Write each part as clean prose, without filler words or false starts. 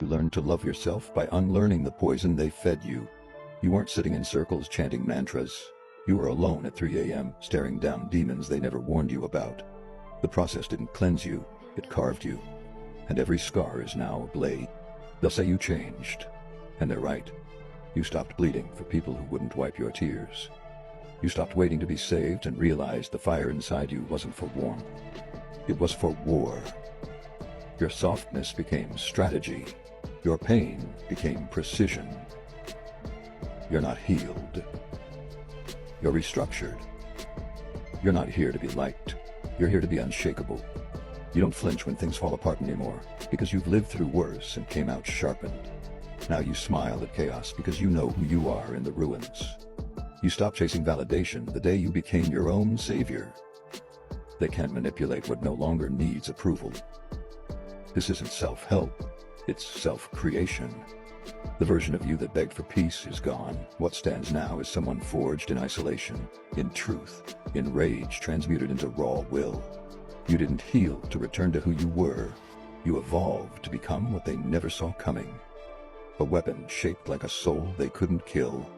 You learned to love yourself by unlearning the poison they fed you. You weren't sitting in circles chanting mantras. You were alone at 3 a.m. staring down demons they never warned you about. The process didn't cleanse you, it carved you. And every scar is now a blade. They'll say you changed. And they're right. You stopped bleeding for people who wouldn't wipe your tears. You stopped waiting to be saved and realized the fire inside you wasn't for warmth. It was for war. Your softness became strategy. Your pain became precision. You're not healed. You're restructured. You're not here to be liked. You're here to be unshakable. You don't flinch when things fall apart anymore, because you've lived through worse and came out sharpened. Now you smile at chaos because you know who you are in the ruins. You stopped chasing validation the day you became your own savior. They can't manipulate what no longer needs approval. This isn't self-help, it's self-creation. The version of you that begged for peace is gone. What stands now is someone forged in isolation, in truth, in rage transmuted into raw will. You didn't heal to return to who you were. You evolved to become what they never saw coming. A weapon shaped like a soul they couldn't kill.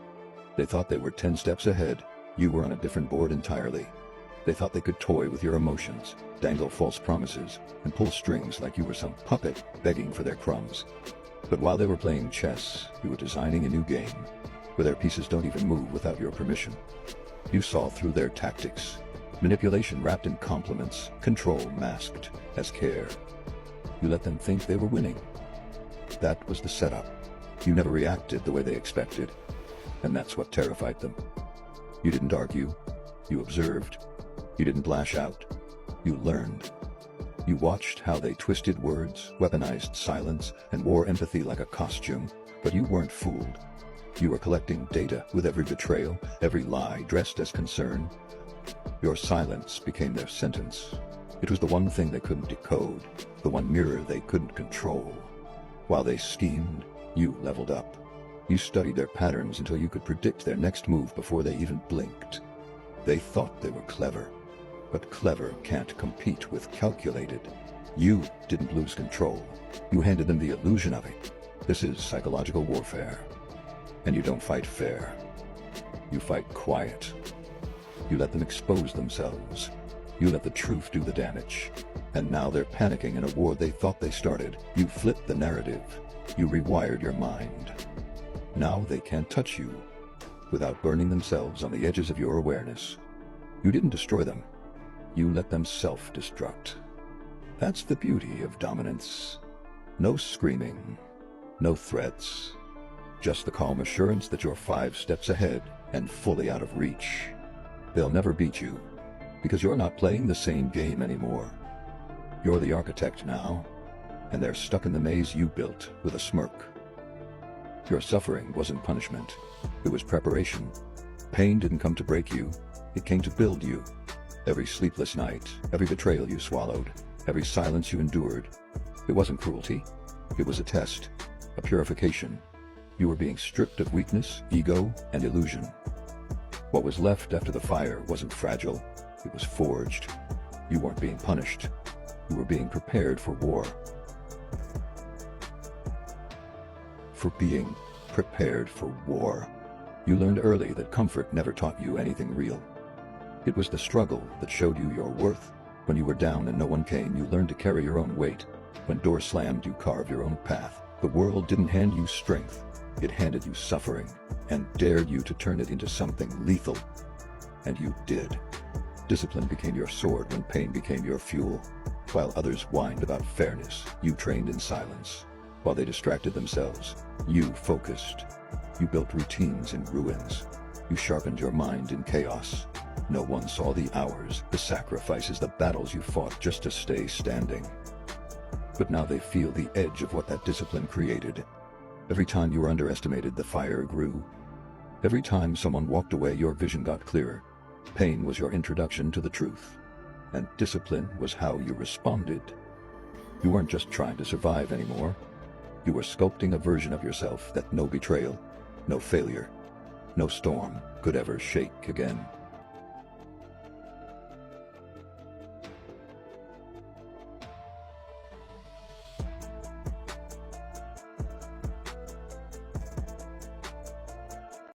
They thought they were 10 steps ahead. You were on a different board entirely. They thought they could toy with your emotions, dangle false promises, and pull strings like you were some puppet begging for their crumbs. But while they were playing chess, you were designing a new game, where their pieces don't even move without your permission. You saw through their tactics. Manipulation wrapped in compliments, control masked as care. You let them think they were winning. That was the setup. You never reacted the way they expected, and that's what terrified them. You didn't argue. You observed. You didn't lash out. You learned. You watched how they twisted words, weaponized silence, and wore empathy like a costume, but you weren't fooled. You were collecting data with every betrayal, every lie dressed as concern. Your silence became their sentence. It was the one thing they couldn't decode, the one mirror they couldn't control. While they schemed, you leveled up. You studied their patterns until you could predict their next move before they even blinked. They thought they were clever, but clever can't compete with calculated. You didn't lose control. You handed them the illusion of it. This is psychological warfare. And you don't fight fair. You fight quiet. You let them expose themselves. You let the truth do the damage. And now they're panicking in a war they thought they started. You flipped the narrative. You rewired your mind. Now they can't touch you without burning themselves on the edges of your awareness. You didn't destroy them. You let them self-destruct. That's the beauty of dominance. No screaming, no threats, just the calm assurance that you're 5 steps ahead and fully out of reach. They'll never beat you, because you're not playing the same game anymore. You're the architect now, and they're stuck in the maze you built with a smirk. Your suffering wasn't punishment, it was preparation. Pain didn't come to break you, it came to build you. Every sleepless night, every betrayal you swallowed, every silence you endured, it wasn't cruelty, it was a test, a purification. You were being stripped of weakness, ego, and illusion. What was left after the fire wasn't fragile, it was forged. You weren't being punished, you were being prepared for war. For being prepared for war. You learned early that comfort never taught you anything real. It was the struggle that showed you your worth. When you were down and no one came, you learned to carry your own weight. When doors slammed, you carved your own path. The world didn't hand you strength, it handed you suffering, and dared you to turn it into something lethal. And you did. Discipline became your sword when pain became your fuel. While others whined about fairness, you trained in silence. While they distracted themselves, you focused. You built routines in ruins. You sharpened your mind in chaos. No one saw the hours, the sacrifices, the battles you fought just to stay standing. But now they feel the edge of what that discipline created. Every time you were underestimated, the fire grew. Every time someone walked away, your vision got clearer. Pain was your introduction to the truth, and discipline was how you responded. You weren't just trying to survive anymore. You were sculpting a version of yourself that no betrayal, no failure, no storm could ever shake again.